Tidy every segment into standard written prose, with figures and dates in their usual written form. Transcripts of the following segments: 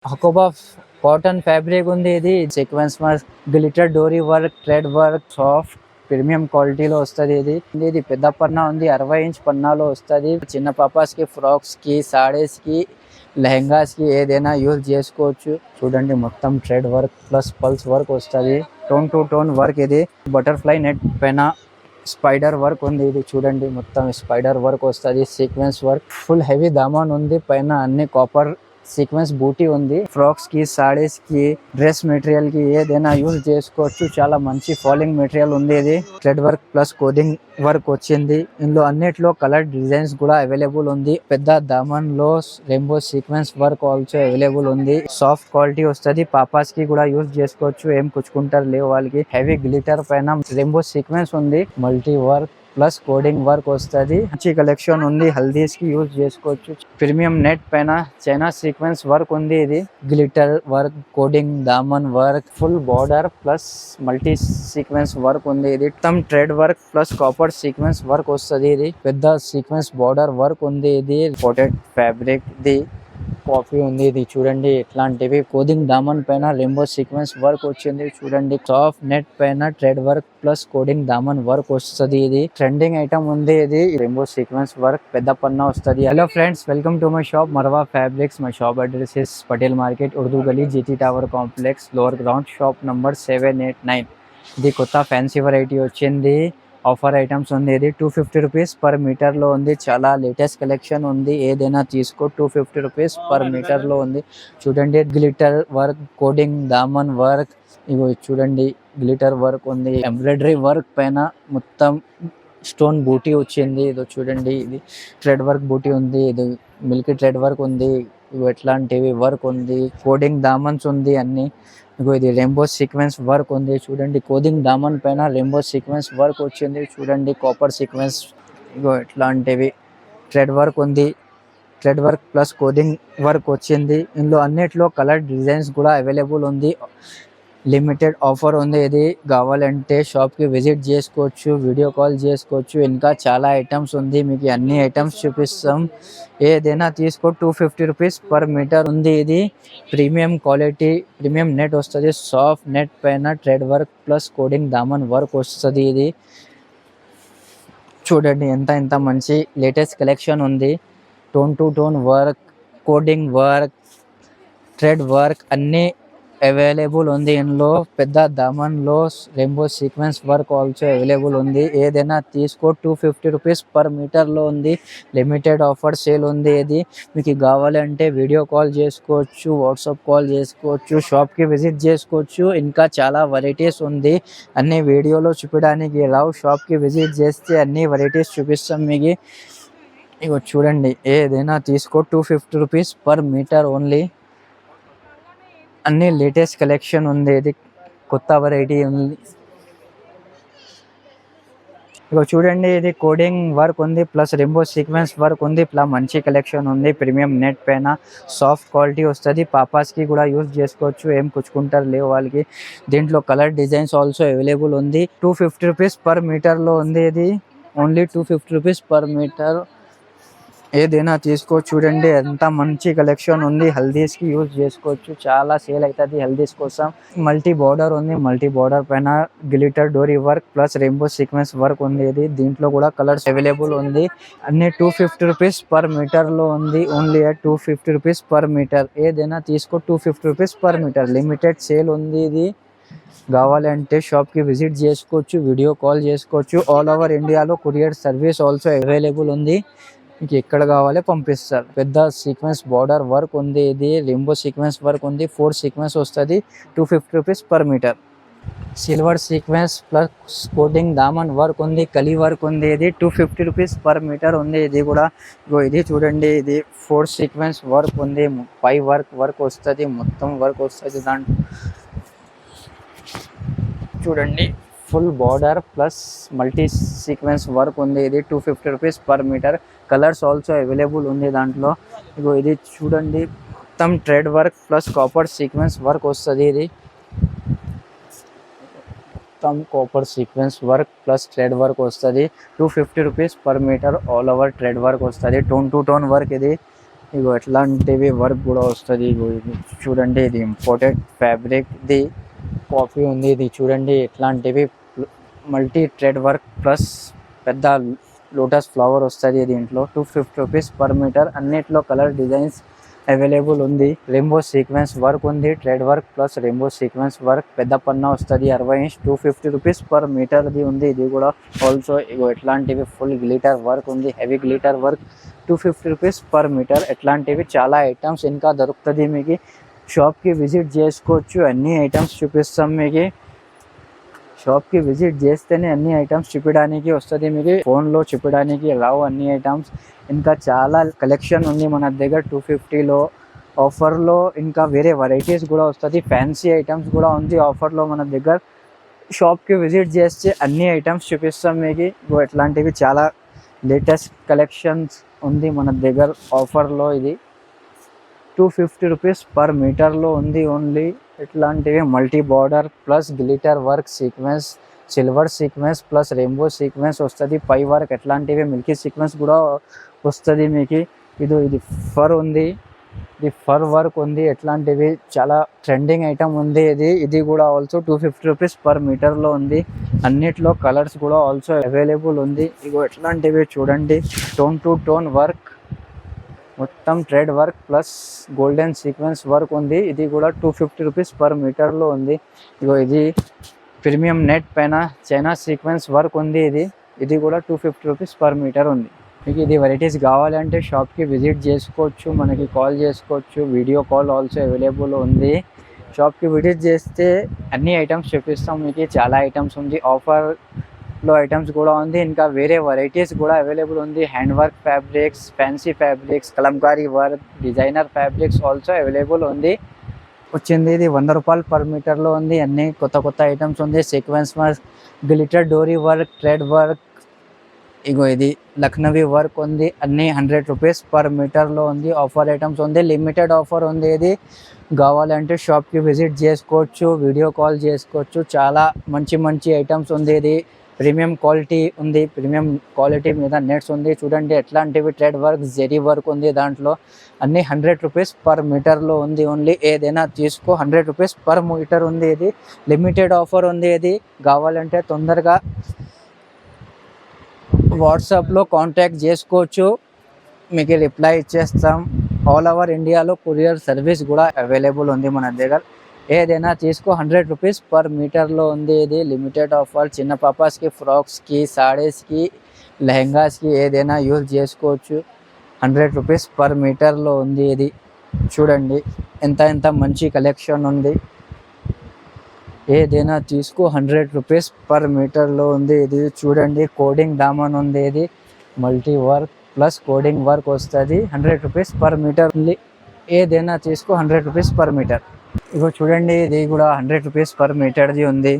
Hakoba cotton fabric ఉంది. ఇది sequence glitter డోరీ work, thread work, soft premium క్వాలిటీలో వస్తుంది. ఇది పెద్ద పన్నా ఉంది, 60 ఇంచ్ పన్నాలో వస్తుంది. చిన్న పాపాస్ కి, ఫ్రాక్స్ కి, సాడీస్ కి, లెహంగాస్ కి ఏదైనా యూజ్ చేసుకోవచ్చు. చూడండి మొత్తం థ్రెడ్ వర్క్ ప్లస్ పల్స్ వర్క్ వస్తుంది. Tone to tone work. ఇది బటర్ఫ్లై నెట్ పైన స్పైడర్ వర్క్ ఉంది. ఇది చూడండి మొత్తం స్పైడర్ వర్క్ వస్తుంది. Sequence work full heavy daman ఉంది. పైన అన్ని కాపర్ సీక్వెన్స్ బూటీ ఉంది. ఫ్రాక్స్ కి, సాడీస్ కి, డ్రెస్ మెటీరియల్ కి ఏదైనా యూజ్ చేసుకోవచ్చు. చాలా మంచి ఫాలింగ్ మెటీరియల్ ఉంది. ఇది thread work plus coding work వచ్చింది. ఇందులో అన్నిట్లో కలర్ డిజైన్స్ కూడా అవైలబుల్ ఉంది. పెద్ద దామన్ లో rainbow sequence work also available ఉంది. సాఫ్ట్ క్వాలిటీ వస్తుంది. పాపాస్ కి కూడా యూజ్ చేసుకోవచ్చు. ఏం కుచ్చుకుంటారు లేవు వాళ్ళకి. హెవీ గ్లిటర్ పైన రెయిన్బో సీక్వెన్స్ ఉంది. Multi work plus coding work వస్తుంది. మంచి కలెక్షన్ ఉంది. హల్దీస్ కి యూజ్ చేసుకోవచ్చు. ప్రీమియం నెట్ పైన చైనా సీక్వెన్స్ వర్క్ ఉంది. ఇది గ్లిటర్ వర్క్, కోడింగ్, దామన్ work, full border plus multi sequence work ఉంది. ఇది మొత్తం thread work plus copper sequence work వస్తుంది. ఇది పెద్ద సీక్వెన్స్ బార్డర్ వర్క్ ఉంది. ఇది ఇంపోర్టెడ్ ఫ్యాబ్రిక్ ది కాఫీ ఉంది. ఇది చూడండి ఎట్లాంటివి కోడింగ్ దామన్ పైన రెయిన్బో సీక్వెన్స్ వర్క్ వచ్చింది. చూడండి సాఫ్ట్ నెట్ పైన థ్రెడ్ వర్క్ ప్లస్ కోడింగ్ దామన్ వర్క్ వస్తుంది. ఇది ట్రెండింగ్ ఐటమ్ ఉంది. ఇది రెయిన్బో సీక్వెన్స్ వర్క్ పెద్ద పన్నా వస్తుంది. Hello friends, welcome to my shop Marwa fabrics. My shop address is Patel market, Urdu Gali, GT tower complex, lower ground, shop number 789. ఇది కొత్త ఫ్యాన్సీ వెరైటీ వచ్చింది. ఆఫర్ ఐటమ్స్ ఉంది. ఇది 250 రూపీస్ పర్ మీటర్ లో ఉంది. చాలా లేటెస్ట్ కలెక్షన్ ఉంది. ఏదైనా తీసుకో 250 రూపీస్ పర్ మీటర్ లో ఉంది. చూడండి గ్లిటర్ వర్క్, కోడింగ్, దామన్ వర్క్, ఇగో చూడండి గ్లిటర్ వర్క్ ఉంది. ఎంబ్రాయిడరీ వర్క్ పైన మొత్తం స్టోన్ బూటీ వచ్చింది. ఇదో చూడండి, ఇది థ్రెడ్ వర్క్ బూటీ ఉంది. ఇది మిల్కీ థ్రెడ్ వర్క్ ఉంది. ఇవి ఎట్లాంటివి వర్క్ ఉంది. కోడింగ్ దామన్స్ ఉంది అన్ని. ఇగో ఇది రెయిన్బో సీక్వెన్స్ వర్క్ ఉంది. చూడండి కోడింగ్ దామన్ పైన రెయిన్బో సీక్వెన్స్ వర్క్ వచ్చింది. చూడండి కాపర్ సీక్వెన్స్, ఇగో ఎట్లాంటివి థ్రెడ్ వర్క్ ఉంది. Thread work plus coding work వచ్చింది. ఇందులో అన్నిట్లో కలర్ డిజైన్స్ కూడా అవైలబుల్ ఉంది. లిమిటెడ్ ఆఫర్ ఉంది. ఇది కావాలంటే షాప్ కి విజిట్ చేసుకోవచ్చు, వీడియో కాల్ చేసుకోవచ్చు. ఇంకా చాలా ఐటమ్స్ ఉంది. మీకు అన్ని ఐటమ్స్ చూపిస్తాం. ఏదైనా తీసుకో 250 రూపీస్ పర్ మీటర్ ఉంది. ఇది ప్రీమియం క్వాలిటీ, ప్రీమియం నెట్ వస్తుంది. సాఫ్ట్ నెట్ పైన థ్రెడ్ వర్క్ ప్లస్ కోడింగ్ దామన్ వర్క్ వస్తుంది. ఇది చూడండి ఎంత మంచి లేటెస్ట్ కలెక్షన్ ఉంది. Tone to tone work, coding work, thread work అన్ని అవైలబుల్ ఉంది. ఇందులో పెద్ద దామన్ లో rainbow sequence work also available ఉంది. ఏదైనా తీసుకో 250 రూపీస్ పర్ మీటర్ లో ఉంది. లిమిటెడ్ ఆఫర్ సేల్ ఉంది. ఇది మీకు కావాలంటే వీడియో కాల్ చేసుకోవచ్చు, వాట్సాప్ కాల్ చేసుకోవచ్చు, షాప్ కి విజిట్ చేసుకోవచ్చు. ఇంకా చాలా వెరైటీస్ ఉంది. అన్ని వీడియోలో చూపించడానికి రావు. షాప్ కి విజిట్ చేస్తే అన్ని వెరైటీస్ చూపిస్తాం మీకు. ఇగో చూడండి ఏదైనా తీసుకో 250 రూపీస్ పర్ మీటర్ ఓన్లీ. అన్ని లేటెస్ట్ కలెక్షన్ ఉంది. ఇది కొత్త వెరైటీ ఉంది. ఇక చూడండి ఇది కోడింగ్ వర్క్ ఉంది ప్లస్ రెయిన్బో సీక్వెన్స్ వర్క్ ఉంది. ఇట్లా మంచి కలెక్షన్ ఉంది. ప్రీమియం నెట్ పైన సాఫ్ట్ క్వాలిటీ వస్తుంది. పాపాస్ కి కూడా యూజ్ చేసుకోవచ్చు. ఏం కుచ్చుకుంటారు లేవు వాళ్ళకి. దీంట్లో కలర్ డిజైన్స్ ఆల్సో అవైలబుల్ ఉంది. 250 రూపీస్ పర్ మీటర్ లో ఉంది. ఇది ఓన్లీ 250 రూపీస్ పర్ మీటర్. ఏదైనా తీసుకో. చూడండి ఎంత మంచి కలెక్షన్ ఉంది. హల్దీస్ కి యూజ్ చేసుకోవచ్చు. చాలా సేల్ అవుతుంది హల్దీస్ కోసం. మల్టీ బార్డర్ ఉంది. మల్టీ బార్డర్ పైన గ్లిటర్ డోరీ work plus rainbow sequence work ఉంది. ఇది దీంట్లో కూడా కలర్స్ అవైలబుల్ ఉంది. అన్ని 250 రూపీస్ పర్ మీటర్ లో ఉంది. Only 250 rupees per metre. ఏదైనా తీసుకో 250 rupees per metre. Limited sale ఉంది. ఇది కావాలంటే షాప్ కి విజిట్ చేసుకోవచ్చు, వీడియో కాల్ చేసుకోవచ్చు. ఆల్ ఓవర్ ఇండియాలో కొరియర్ సర్వీస్ ఆల్సో అవైలబుల్ ఉంది. మీకు ఎక్కడ కావాలో పంపిస్తారు. పెద్ద సీక్వెన్స్ బార్డర్ వర్క్ ఉంది. ఇది రెయిన్బో సీక్వెన్స్ వర్క్ ఉంది. 4 సీక్వెన్స్ వస్తుంది. 250 rupees per metre. Silver sequence plus coding దామన్ వర్క్ ఉంది. కలీ వర్క్ ఉంది. ఇది 250 రూపీస్ పర్ మీటర్ ఉంది. ఇది కూడా ఇది చూడండి, ఇది 4 సీక్వెన్స్ వర్క్ ఉంది. 5 వర్క్ వస్తుంది. మొత్తం వర్క్ వస్తుంది దాంట్లో. చూడండి full border plus multi sequence work ఉంది. ఇది 250 rupees per metre. Colours also available ఉంది దాంట్లో. ఇగో ఇది చూడండి మొత్తం thread work plus copper sequence work వస్తుంది. ఇది మొత్తం copper sequence work plus thread work వస్తుంది. 250 rupees per metre. All over thread work వస్తుంది. Tone to tone work. ఇది ఇగో ఎట్లాంటివి వర్క్ కూడా వస్తుంది. ఇగో ఇది చూడండి, ఇది ఇంపోర్టెడ్ ఫ్యాబ్రిక్ ది కాపీ ఉంది. ఇది చూడండి ఎట్లాంటివి మల్టీ థ్రెడ్ వర్క్ ప్లస్ పెద్ద లోటస్ ఫ్లవర్ వస్తుంది దీంట్లో. 250 రూపీస్ పర్ మీటర్. అన్నిట్లో కలర్ డిజైన్స్ అవైలబుల్ ఉంది. రెయిన్బో సీక్వెన్స్ వర్క్ ఉంది, thread work plus rainbow sequence work. పెద్ద పన్నా వస్తుంది 60 ఇంచ్, 250 రూపీస్ పర్ మీటర్ది ఉంది. ఇది కూడా ఆల్సో ఇగో ఎట్లాంటివి ఫుల్ గ్లిటర్ వర్క్ ఉంది, heavy glitter work, 250 rupees per metre. ఎట్లాంటివి చాలా ఐటమ్స్ ఇంకా దొరుకుతుంది మీకు. షాప్కి విజిట్ చేసుకోవచ్చు, అన్ని ఐటమ్స్ చూపిస్తాం మీకు. షాప్కి విజిట్ చేస్తేనే అన్ని ఐటమ్స్ చూపించడానికి వస్తుంది మీకు, ఫోన్లో చూపించడానికి రావు అన్ని ఐటమ్స్. ఇంకా చాలా కలెక్షన్ ఉంది మన దగ్గర 250లో ఆఫర్లో. ఇంకా వేరే వెరైటీస్ కూడా వస్తుంది, ఫ్యాన్సీ ఐటమ్స్ కూడా ఉంది ఆఫర్లో మన దగ్గర. షాప్కి విజిట్ చేస్తే అన్ని ఐటమ్స్ చూపిస్తాం మీకు. ఎట్లాంటివి చాలా లేటెస్ట్ కలెక్షన్స్ ఉంది మన దగ్గర ఆఫర్లో. ఇది 250 రూపీస్ పర్ మీటర్లో ఉంది ఓన్లీ. ఇట్లాంటివి multi border plus glitter work sequence, silver sequence plus rainbow sequence వస్తుంది. పై వర్క్ ఎట్లాంటివి మిల్కీ సీక్వెన్స్ కూడా వస్తుంది మీకు. ఇది ఫర్ ఉంది, ఇది ఫర్ వర్క్ ఉంది. ఎట్లాంటివి చాలా ట్రెండింగ్ ఐటమ్ ఉంది ఇది కూడా ఆల్సో 250 రూపీస్ పర్ మీటర్లో ఉంది. అన్నిట్లో కలర్స్ కూడా ఆల్సో అవైలబుల్ ఉంది. ఇగో ఎట్లాంటివి చూడండి, టోన్ టు టోన్ వర్క్, మొత్తం thread work plus golden sequence work ఉంది. ఇది కూడా 250 రూపీస్ పర్ మీటర్లో ఉంది. ఇగో ఇది ప్రీమియం నెట్ పైన చైనా సీక్వెన్స్ వర్క్ ఉంది. ఇది కూడా 250 రూపీస్ పర్ మీటర్ ఉంది. మీకు ఇది వెరైటీస్ కావాలంటే షాప్కి విజిట్ చేసుకోవచ్చు, మనకి కాల్ చేసుకోవచ్చు, వీడియో కాల్ ఆల్సో అవైలబుల్ ఉంది. షాప్కి విజిట్ చేస్తే అన్ని ఐటమ్స్ చూపిస్తాం మీకు. చాలా ఐటమ్స్ ఉంది, ఆఫర్లో ఐటమ్స్ కూడా ఉంది. ఇంకా వేరే వెరైటీస్ కూడా అవైలబుల్ ఉంది. Hand work fabrics, fancy fabrics, Kalamkari work, designer fabrics also available ఉంది. వచ్చింది ఇది 100 రూపాయలు పర్ మీటర్లో ఉంది. అన్ని కొత్త ఐటమ్స్ ఉంది. సీక్వెన్స్ వర్క్, గ్లిటర్ డోరీ వర్క్, థ్రెడ్ వర్క్, ఇగో ఇది లక్నవీ వర్క్ ఉంది. అన్ని 100 రూపీస్ పర్ మీటర్లో ఉంది. ఆఫర్ ఐటమ్స్ ఉంది, లిమిటెడ్ ఆఫర్ ఉంది. ఇది కావాలంటే షాప్కి విజిట్ చేసుకోవచ్చు, వీడియో కాల్ చేసుకోవచ్చు. చాలా మంచి ఐటమ్స్ ఉంది. ఇది ప్రీమియం క్వాలిటీ ఉంది, ప్రీమియం క్వాలిటీ మీద నెట్స్ ఉంది. చూడండి ఎట్లాంటివి థ్రెడ్ వర్క్, జెరీ వర్క్ ఉంది. దాంట్లో అన్ని 100 రూపీస్ పర్ మీటర్లో ఉంది ఓన్లీ. ఏదైనా తీసుకో 100 రూపీస్ పర్ మీటర్ ఉంది. ఇది లిమిటెడ్ ఆఫర్ ఉంది. ఇది కావాలంటే తొందరగా వాట్సాప్లో కాంటాక్ట్ చేసుకోవచ్చు, మీకు రిప్లై ఇచ్చేస్తాం. ఆల్ ఓవర్ ఇండియాలో కొరియర్ సర్వీస్ కూడా అవైలబుల్ ఉంది మన దగ్గర. ఏదైనా తీసుకో 100 రూపీస్ పర్ మీటర్లో ఉంది. ఇది లిమిటెడ్ ఆఫర్. చిన్న పాపాస్కి, ఫ్రాక్స్కి, సాడీస్కి, లెహంగాస్కి ఏదైనా యూజ్ చేసుకోవచ్చు. 100 రూపీస్ పర్ మీటర్లో ఉంది. ఇది చూడండి ఎంత మంచి కలెక్షన్ ఉంది. ఏదైనా తీసుకో 100 రూపీస్ పర్ మీటర్లో ఉంది. ఇది చూడండి కోడింగ్ దామన్ ఉంది. ఇది multi work plus coding work వస్తుంది. 100 రూపీస్ పర్ మీటర్ ఉంది. ఏదైనా తీసుకో 100 రూపీస్ పర్ మీటర్. ఇగో చూడండి ఇది కూడా 100 రూపీస్ పర్ మీటర్ది ఉంది.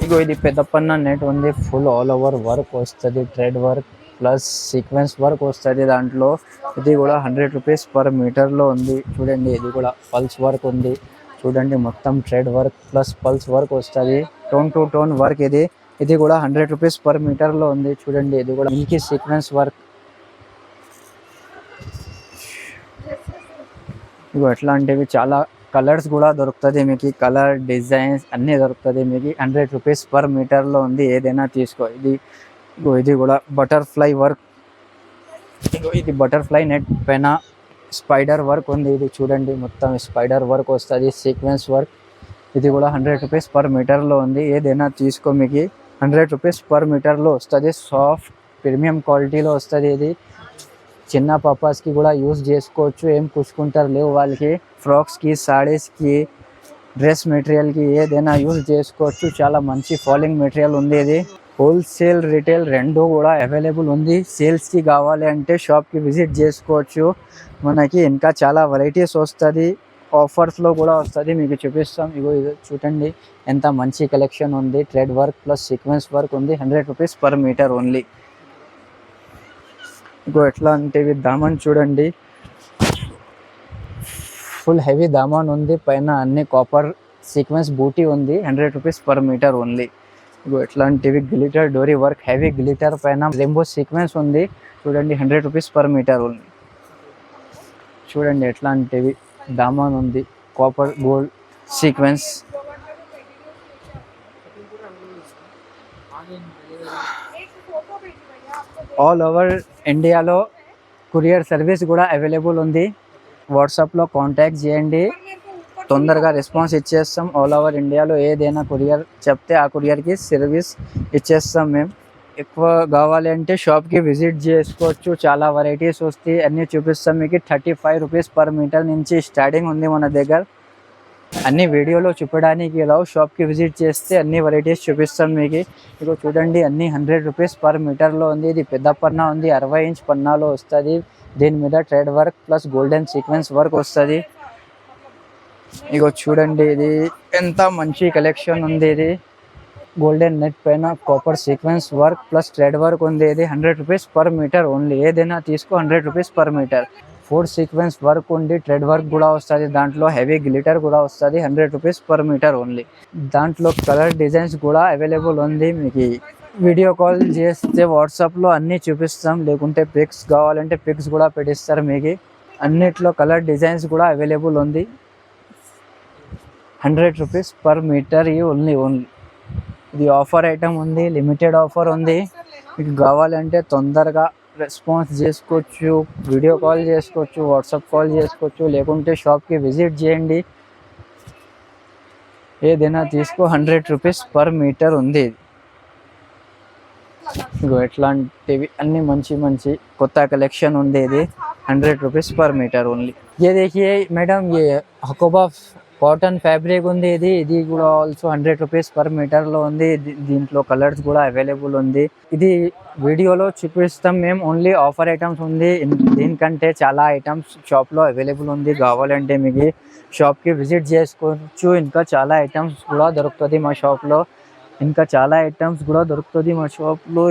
ఇగో ఇది పెద్ద పన్నా నెట్ ఉంది. ఫుల్ ఆల్ ఓవర్ వర్క్ వస్తుంది, thread work plus sequence work వస్తుంది దాంట్లో. ఇది కూడా 100 రూపీస్ పర్ మీటర్లో ఉంది. చూడండి ఇది కూడా పల్స్ వర్క్ ఉంది. చూడండి మొత్తం థ్రెడ్ వర్క్ ప్లస్ పల్స్ వర్క్ వస్తుంది, టోన్ టు టోన్ వర్క్. ఇది కూడా 100 రూపీస్ పర్ మీటర్లో ఉంది. చూడండి ఇది కూడా మిల్కీ సీక్వెన్స్ వర్క్. ఇగో ఎట్లాంటివి చాలా కలర్స్ కూడా దొరుకుతుంది మీకు. కలర్ డిజైన్స్ అన్నీ దొరుకుతుంది మీకు. 100 రూపీస్ పర్ మీటర్లో ఉంది. ఏదైనా తీసుకో. ఇది కూడా బటర్ఫ్లై వర్క్. ఇది బటర్ఫ్లై నెట్ పైన స్పైడర్ వర్క్ ఉంది. ఇది చూడండి మొత్తం స్పైడర్ వర్క్ వస్తుంది, సీక్వెన్స్ వర్క్. ఇది కూడా 100 రూపీస్ పర్ మీటర్లో ఉంది. ఏదైనా తీసుకో మీకు 100 రూపీస్ పర్ మీటర్లో వస్తుంది. సాఫ్ట్ ప్రీమియం క్వాలిటీలో వస్తుంది. ఇది చిన్న పాపాస్కి కూడా యూజ్ చేసుకోవచ్చు, ఏం పుచ్చుకుంటారు లేవు వాళ్ళకి. ఫ్రాక్స్కి, సాడీస్కి, డ్రెస్ మెటీరియల్కి ఏదైనా యూజ్ చేసుకోవచ్చు. చాలా మంచి ఫాలింగ్ మెటీరియల్ ఉంది. ఇది హోల్సేల్, రిటైల్ రెండు కూడా అవైలబుల్ ఉంది. సేల్స్కి కావాలి అంటే షాప్కి విజిట్ చేసుకోవచ్చు. మనకి ఇంకా చాలా వెరైటీస్ వస్తుంది, ఆఫర్స్లో కూడా వస్తుంది, మీకు చూపిస్తాం. ఇది చూడండి ఎంత మంచి కలెక్షన్ ఉంది. Thread work plus sequence work ఉంది. 100 rupees per metre only. ఎట్లాంటివి Daman చూడండి, ఫుల్ హెవీ దామన్ ఉంది. పైన అన్ని కాపర్ సీక్వెన్స్ బూటీ ఉంది. 100 రూపీస్ పర్ మీటర్ ఓన్లీ. ఇగో ఇట్లాంటివి గ్లిటర్ డోరీ వర్క్ హెవీ గ్లిటర్ పైన రెయిన్బో సీక్వెన్స్ ఉంది చూడండి. 100 రూపీస్ పర్ మీటర్ ఉంది. చూడండి ఎట్లాంటివి దామన్ ఉంది, copper gold sequence. All over ఇండియాలో కొరియర్ సర్వీస్ కూడా అవైలబుల్ ఉంది. వాట్సాప్లో కాంటాక్ట్ చేయండి, తొందరగా రెస్పాన్స్ ఇచ్చేస్తాం. ఆల్ ఓవర్ ఇండియాలో ఏదైనా కొరియర్ చెప్తే ఆ కొరియర్కి సర్వీస్ ఇచ్చేస్తాం మేము. ఎక్కువ కావాలి అంటే షాప్కి విజిట్ చేసుకోవచ్చు, చాలా వెరైటీస్ వస్తాయి, అన్నీ చూపిస్తాం మీకు. 35 రూపీస్ పర్ మీటర్ నుంచి స్టార్టింగ్ ఉంది మన దగ్గర. అన్ని వీడియోలో చూపడానికి రావు, షాప్కి విజిట్ చేస్తే అన్ని వెరైటీస్ చూపిస్తాం మీకు. ఇక చూడండి అన్ని 100 రూపీస్ పర్ మీటర్లో ఉంది. ఇది పెద్ద పన్నా ఉంది, 60 ఇంచ్ పన్నాలో వస్తుంది. దీని మీద thread work plus golden sequence work వస్తుంది. ఇగో చూడండి ఇది ఎంత మంచి కలెక్షన్ ఉంది. ఇది గోల్డెన్ నెట్ పైన copper sequence work plus thread work ఉంది. ఇది 100 రూపీస్ పర్ మీటర్ ఓన్లీ. ఏదైనా తీసుకో 100 rupees per metre. 4 sequence work ఉంది, థ్రెడ్ వర్క్ కూడా వస్తుంది, దాంట్లో హెవీ గ్లిటర్ కూడా వస్తుంది. 100 రూపీస్ పర్ మీటర్ ఓన్లీ. దాంట్లో కలర్ డిజైన్స్ కూడా అవైలబుల్ ఉంది. మీకు వీడియో కాల్ చేస్తే వాట్సాప్లో అన్నీ చూపిస్తాం, లేకుంటే పిక్స్ కావాలంటే పిక్స్ కూడా పెట్టిస్తారు మీకు. అన్నిట్లో కలర్ డిజైన్స్ కూడా అవైలబుల్ ఉంది. 100 రూపీస్ పర్ మీటర్ ఓన్లీ. ఇది ఆఫర్ ఐటమ్ ఉంది, లిమిటెడ్ ఆఫర్ ఉంది. మీకు కావాలంటే తొందరగా రెస్పాన్స్ చేసుకోవచ్చు, వీడియో కాల్ చేసుకోవచ్చు, వాట్సాప్ కాల్ చేసుకోవచ్చు, లేకుంటే షాప్కి విజిట్ చేయండి. ఏదైనా తీసుకో 100 రూపీస్ పర్ మీటర్ ఉంది. ఇగో ఎట్లాంటివి అన్ని మంచి మంచి కొత్త కలెక్షన్ ఉంది. ఇది 100 రూపీస్ పర్ మీటర్ ఓన్లీ. ये देखिए मैडम, ये हकोबा కాటన్ ఫ్యాబ్రిక్ ఉంది. ఇది కూడా ఆల్సో 100 రూపీస్ పర్ మీటర్లో ఉంది. దీంట్లో కలర్స్ కూడా అవైలబుల్ ఉంది. ఇది వీడియోలో చూపిస్తాం మేము, ఓన్లీ ఆఫర్ ఐటమ్స్ ఉంది. దీనికంటే చాలా ఐటమ్స్ షాప్లో అవైలబుల్ ఉంది. కావాలంటే మీకు షాప్కి విజిట్ చేసుకోవచ్చు. ఇంకా చాలా ఐటమ్స్ కూడా దొరుకుతుంది మా షాప్లో.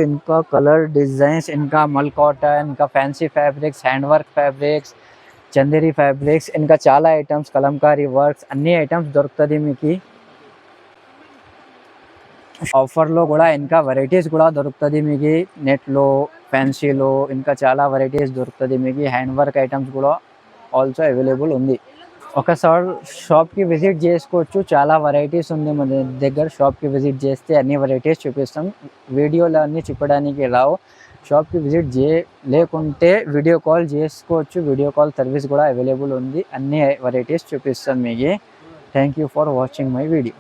ఇంకా కలర్ డిజైన్స్, ఇంకా మల్ కాటన్, ఇంకా fancy fabrics, hand work fabrics, Chanderi fabrics, ఇంకా చాలా ఐటమ్స్, కలంకారీ వర్క్స్, అన్ని ఐటమ్స్ దొరుకుతుంది మీకు. ఆఫర్లో కూడా ఇంకా వెరైటీస్ కూడా దొరుకుతుంది మీకు. నెట్లో, ఫ్యాన్సీలో ఇంకా చాలా వెరైటీస్ దొరుకుతుంది మీకు. హ్యాండ్ వర్క్ ఐటమ్స్ కూడా ఆల్సో అవైలబుల్ ఉంది. ఒకసారి షాప్కి విజిట్ చేసుకోవచ్చు, చాలా వెరైటీస్ ఉంది మన దగ్గర. షాప్కి విజిట్ చేస్తే అన్ని వెరైటీస్ చూపిస్తాం. వీడియోలో అన్నీ చూపడానికి రావు. షాప్కి విజిట్ లేకుంటే వీడియో కాల్ చేసుకోవచ్చు. వీడియో కాల్ సర్వీస్ కూడా అవైలబుల్ ఉంది. అన్ని వెరైటీస్ చూపిస్తాం మీకు. Thank you for watching my video.